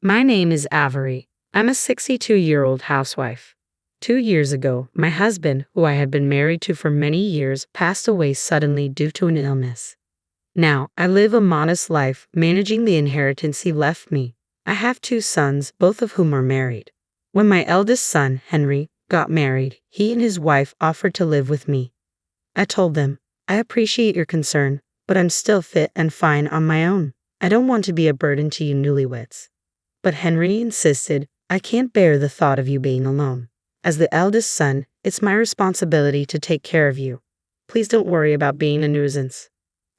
My name is Avery. I'm a 62-year-old housewife. 2 years ago, my husband, who I had been married to for many years, passed away suddenly due to an illness. Now, I live a modest life, managing the inheritance he left me. I have 2 sons, both of whom are married. When my eldest son, Henry, got married, he and his wife offered to live with me. I told them, I appreciate your concern, but I'm still fit and fine on my own. I don't want to be a burden to you newlyweds. But Henry insisted, I can't bear the thought of you being alone. As the eldest son, it's my responsibility to take care of you. Please don't worry about being a nuisance.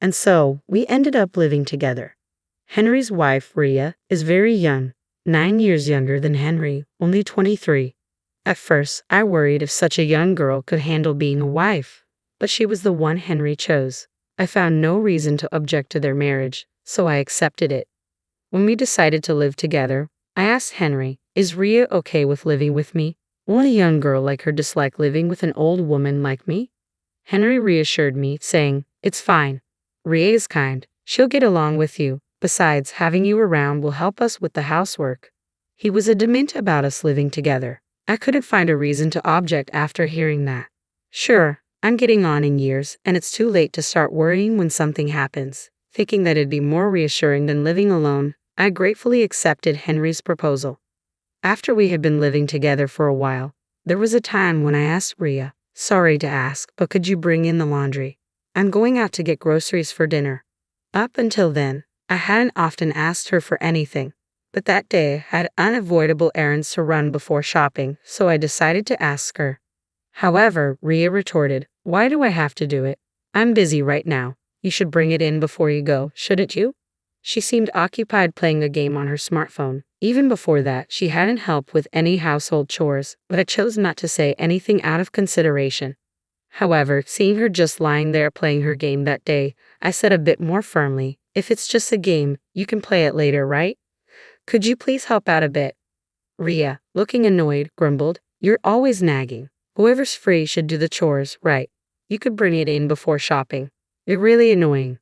And so, we ended up living together. Henry's wife, Rhea, is very young, 9 years younger than Henry, only 23. At first, I worried if such a young girl could handle being a wife, but she was the one Henry chose. I found no reason to object to their marriage, so I accepted it. When we decided to live together, I asked Henry, is Rhea okay with living with me? Won't a young girl like her dislike living with an old woman like me? Henry reassured me, saying, it's fine. Rhea is kind. She'll get along with you. Besides, having you around will help us with the housework. He was adamant about us living together. I couldn't find a reason to object after hearing that. Sure, I'm getting on in years, and it's too late to start worrying when something happens. Thinking that it'd be more reassuring than living alone, I gratefully accepted Henry's proposal. After we had been living together for a while, there was a time when I asked Rhea, sorry to ask, but could you bring in the laundry? I'm going out to get groceries for dinner. Up until then, I hadn't often asked her for anything, but that day I had unavoidable errands to run before shopping, so I decided to ask her. However, Rhea retorted, why do I have to do it? I'm busy right now. You should bring it in before you go, shouldn't you? She seemed occupied playing a game on her smartphone. Even before that, she hadn't helped with any household chores, but I chose not to say anything out of consideration. However, seeing her just lying there playing her game that day, I said a bit more firmly, if it's just a game, you can play it later, right? Could you please help out a bit? Rhea, looking annoyed, grumbled, you're always nagging. Whoever's free should do the chores, right? You could bring it in before shopping. You're really annoying.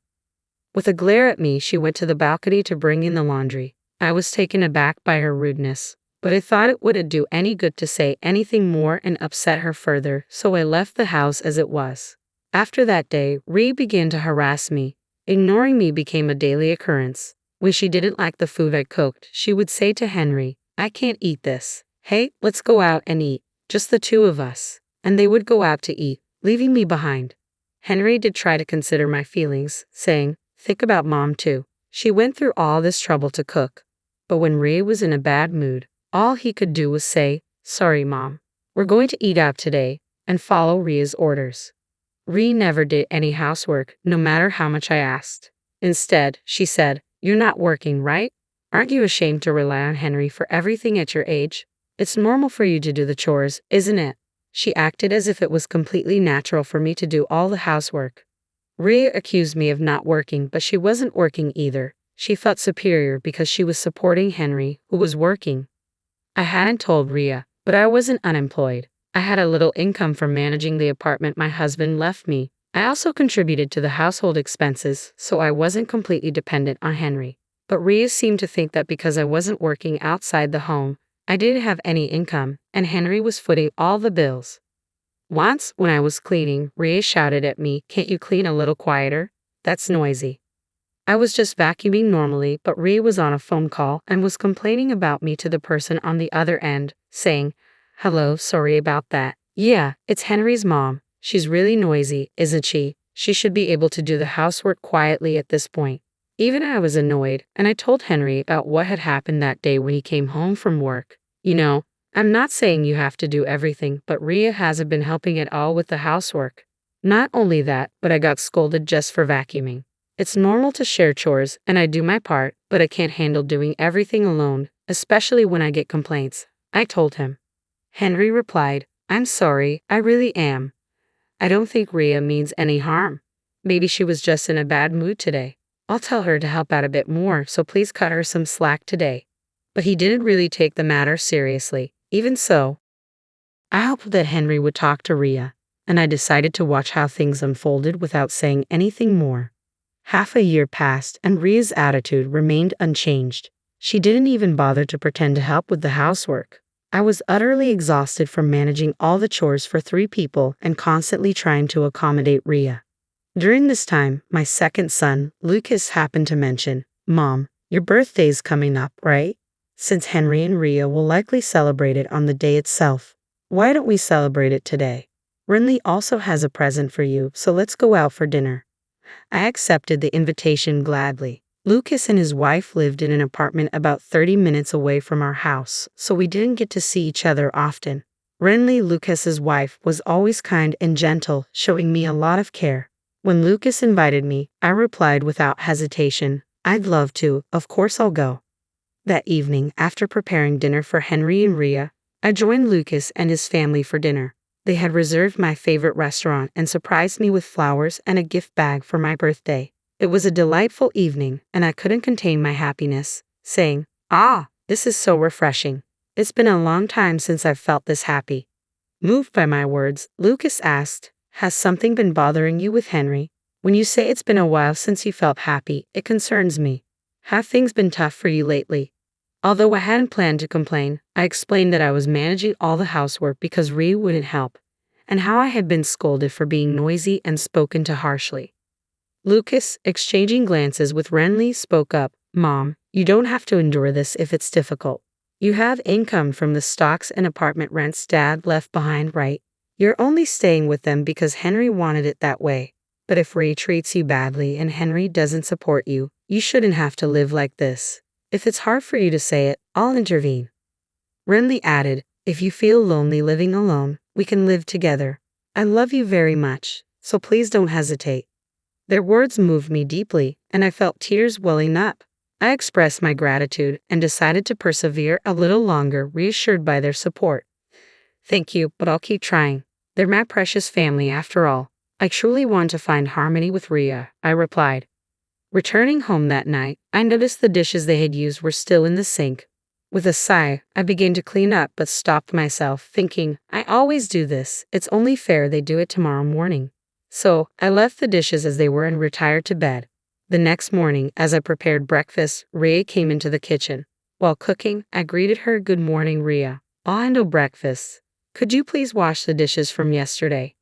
With a glare at me, she went to the balcony to bring in the laundry. I was taken aback by her rudeness, but I thought it wouldn't do any good to say anything more and upset her further, so I left the house as it was. After that day, Rhea began to harass me. Ignoring me became a daily occurrence. When she didn't like the food I cooked, she would say to Henry, I can't eat this. Hey, let's go out and eat, just the 2 of us. And they would go out to eat, leaving me behind. Henry did try to consider my feelings, saying, think about Mom too. She went through all this trouble to cook. But when Rhea was in a bad mood, all he could do was say, sorry Mom, we're going to eat out today, and follow Rhea's orders. Rhea never did any housework, no matter how much I asked. Instead, she said, you're not working, right? Aren't you ashamed to rely on Henry for everything at your age? It's normal for you to do the chores, isn't it? She acted as if it was completely natural for me to do all the housework. Rhea accused me of not working, but she wasn't working either. She felt superior because she was supporting Henry, who was working. I hadn't told Rhea, but I wasn't unemployed. I had a little income from managing the apartment my husband left me. I also contributed to the household expenses, so I wasn't completely dependent on Henry. But Rhea seemed to think that because I wasn't working outside the home, I didn't have any income, and Henry was footing all the bills. Once, when I was cleaning, Rhea shouted at me, can't you clean a little quieter? That's noisy. I was just vacuuming normally, but Rhea was on a phone call and was complaining about me to the person on the other end, saying, hello, sorry about that. Yeah, it's Henry's mom. She's really noisy, isn't she? She should be able to do the housework quietly at this point. Even I was annoyed, and I told Henry about what had happened that day when he came home from work. You know, I'm not saying you have to do everything, but Rhea hasn't been helping at all with the housework. Not only that, but I got scolded just for vacuuming. It's normal to share chores, and I do my part, but I can't handle doing everything alone, especially when I get complaints, I told him. Henry replied, I'm sorry, I really am. I don't think Rhea means any harm. Maybe she was just in a bad mood today. I'll tell her to help out a bit more, so please cut her some slack today. But he didn't really take the matter seriously. Even so, I hoped that Henry would talk to Rhea, and I decided to watch how things unfolded without saying anything more. Half a year passed, and Rhea's attitude remained unchanged. She didn't even bother to pretend to help with the housework. I was utterly exhausted from managing all the chores for 3 people and constantly trying to accommodate Rhea. During this time, my second son, Lucas, happened to mention, "Mom, your birthday's coming up, right? Since Henry and Rhea will likely celebrate it on the day itself, why don't we celebrate it today? Renly also has a present for you, so let's go out for dinner." I accepted the invitation gladly. Lucas and his wife lived in an apartment about 30 minutes away from our house, so we didn't get to see each other often. Renly, Lucas's wife, was always kind and gentle, showing me a lot of care. When Lucas invited me, I replied without hesitation, "I'd love to, of course I'll go." That evening, after preparing dinner for Henry and Rhea, I joined Lucas and his family for dinner. They had reserved my favorite restaurant and surprised me with flowers and a gift bag for my birthday. It was a delightful evening, and I couldn't contain my happiness, saying, "Ah, this is so refreshing. It's been a long time since I've felt this happy." Moved by my words, Lucas asked, "Has something been bothering you with Henry? When you say it's been a while since you felt happy, it concerns me. Have things been tough for you lately?" Although I hadn't planned to complain, I explained that I was managing all the housework because Rhea wouldn't help, and how I had been scolded for being noisy and spoken to harshly. Lucas, exchanging glances with Renly, spoke up, "Mom, you don't have to endure this if it's difficult. You have income from the stocks and apartment rents Dad left behind, right? You're only staying with them because Henry wanted it that way. But if Rhea treats you badly and Henry doesn't support you, you shouldn't have to live like this. If it's hard for you to say it, I'll intervene." Renly added, "If you feel lonely living alone, we can live together. I love you very much, so please don't hesitate." Their words moved me deeply, and I felt tears welling up. I expressed my gratitude and decided to persevere a little longer, reassured by their support. "Thank you, but I'll keep trying. They're my precious family after all. I truly want to find harmony with Rhea," I replied. Returning home that night, I noticed the dishes they had used were still in the sink. With a sigh, I began to clean up but stopped myself, thinking, I always do this. It's only fair they do it tomorrow morning. So, I left the dishes as they were and retired to bed. The next morning, as I prepared breakfast, Rhea came into the kitchen. While cooking, I greeted her, "Good morning, Rhea. I'll handle breakfast. Could you please wash the dishes from yesterday?"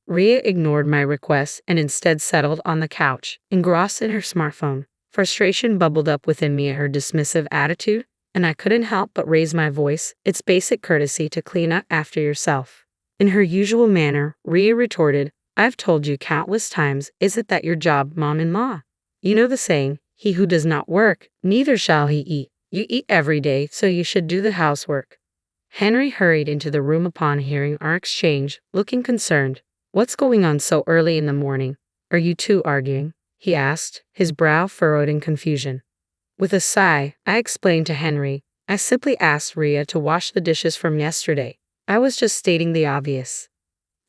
Rhea ignored my request and instead settled on the couch, engrossed in her smartphone. Frustration bubbled up within me at her dismissive attitude, and I couldn't help but raise my voice. "It's basic courtesy to clean up after yourself." In her usual manner, Rhea retorted, "I've told you countless times, isn't that your job, mom-in-law? You know the saying, 'He who does not work, neither shall he eat.' You eat every day, so you should do the housework." Henry hurried into the room upon hearing our exchange, looking concerned. "What's going on so early in the morning? Are you two arguing?" he asked, his brow furrowed in confusion. With a sigh, I explained to Henry, "I simply asked Rhea to wash the dishes from yesterday. I was just stating the obvious."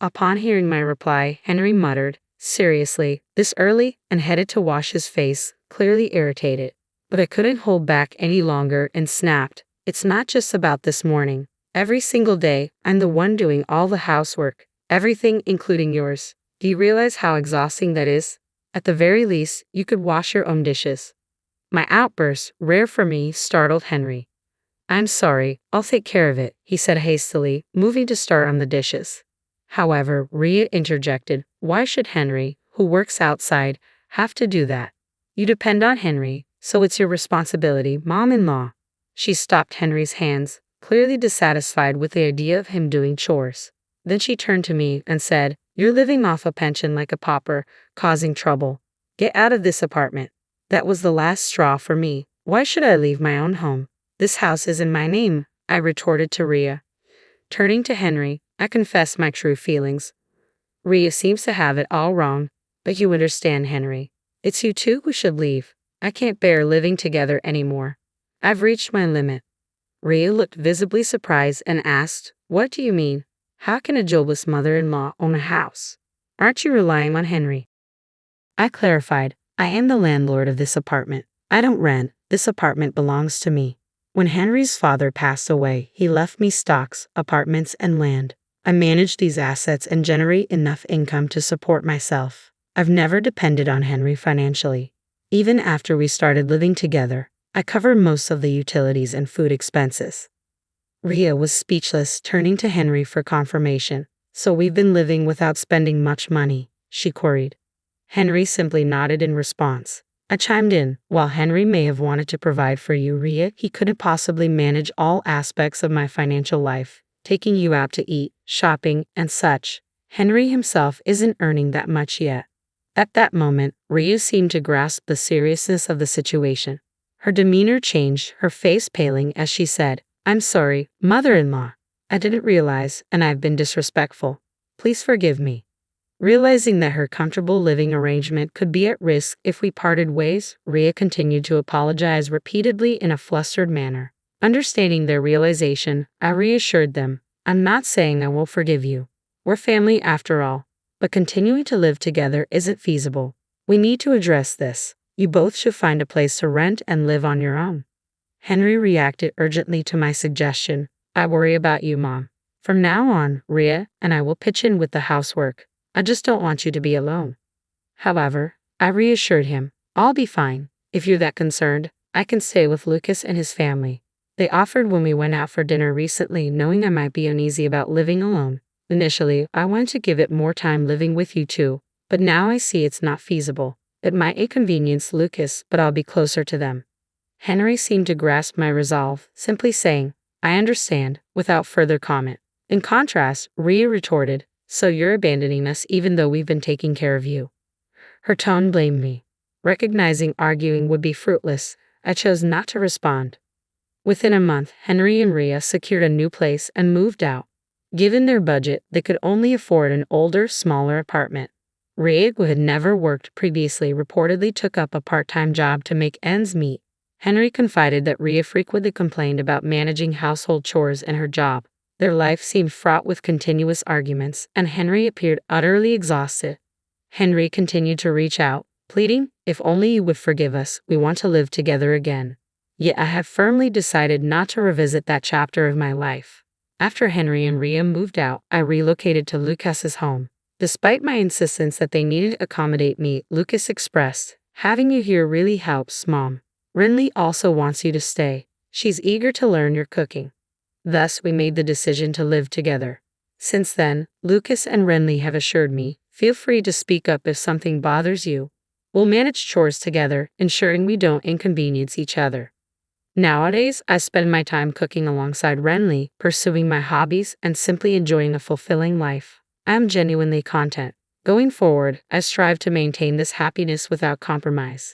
Upon hearing my reply, Henry muttered, "Seriously, this early?" and headed to wash his face, clearly irritated. But I couldn't hold back any longer and snapped, "It's not just about this morning. Every single day, I'm the one doing all the housework. Everything, including yours. Do you realize how exhausting that is? At the very least, you could wash your own dishes." My outburst, rare for me, startled Henry. "I'm sorry, I'll take care of it," he said hastily, moving to start on the dishes. However, Rhea interjected, "Why should Henry, who works outside, have to do that? You depend on Henry, so it's your responsibility, mom-in-law." She stopped Henry's hands, clearly dissatisfied with the idea of him doing chores. Then she turned to me and said, "You're living off a pension like a pauper, causing trouble. Get out of this apartment." That was the last straw for me. Why should I leave my own home? "This house is in my name," I retorted to Rhea. Turning to Henry, I confessed my true feelings. "Rhea seems to have it all wrong, but you understand, Henry. It's you two who should leave. I can't bear living together anymore. I've reached my limit." Rhea looked visibly surprised and asked, "What do you mean? How can a jobless mother-in-law own a house? Aren't you relying on Henry?" I clarified, "I am the landlord of this apartment. I don't rent. This apartment belongs to me. When Henry's father passed away, he left me stocks, apartments, and land. I manage these assets and generate enough income to support myself. I've never depended on Henry financially. Even after we started living together, I cover most of the utilities and food expenses. Ria was speechless, turning to Henry for confirmation. So we've been living without spending much money, she queried. Henry simply nodded in response. I chimed in. While Henry may have wanted to provide for you, Ria, he couldn't possibly manage all aspects of my financial life, taking you out to eat, shopping, and such. Henry himself isn't earning that much yet. At that moment, Ria seemed to grasp the seriousness of the situation. Her demeanor changed, her face paling as she said, I'm sorry, mother-in-law. I didn't realize, and I've been disrespectful. Please forgive me. Realizing that her comfortable living arrangement could be at risk if we parted ways, Ria continued to apologize repeatedly in a flustered manner. Understanding their realization, I reassured them, I'm not saying I will forgive you. We're family after all. But continuing to live together isn't feasible. We need to address this. You both should find a place to rent and live on your own. Henry reacted urgently to my suggestion. I worry about you, Mom. From now on, Ria and I will pitch in with the housework. I just don't want you to be alone. However, I reassured him, I'll be fine. If you're that concerned, I can stay with Lucas and his family. They offered when we went out for dinner recently, knowing I might be uneasy about living alone. Initially, I wanted to give it more time living with you two, but now I see it's not feasible. It might inconvenience Lucas, but I'll be closer to them. Henry seemed to grasp my resolve, simply saying, I understand, without further comment. In contrast, Ria retorted, so you're abandoning us even though we've been taking care of you. Her tone blamed me. Recognizing arguing would be fruitless, I chose not to respond. Within a month, Henry and Ria secured a new place and moved out. Given their budget, they could only afford an older, smaller apartment. Ria, who had never worked previously, reportedly took up a part-time job to make ends meet. Henry confided that Ria frequently complained about managing household chores in her job. Their life seemed fraught with continuous arguments, and Henry appeared utterly exhausted. Henry continued to reach out, pleading, if only you would forgive us, we want to live together again. Yet I have firmly decided not to revisit that chapter of my life. After Henry and Ria moved out, I relocated to Lucas's home. Despite my insistence that they needed to accommodate me, Lucas expressed, having you here really helps, Mom. Renly also wants you to stay. She's eager to learn your cooking. Thus, we made the decision to live together. Since then, Lucas and Renly have assured me, feel free to speak up if something bothers you. We'll manage chores together, ensuring we don't inconvenience each other. Nowadays, I spend my time cooking alongside Renly, pursuing my hobbies, and simply enjoying a fulfilling life. I am genuinely content. Going forward, I strive to maintain this happiness without compromise.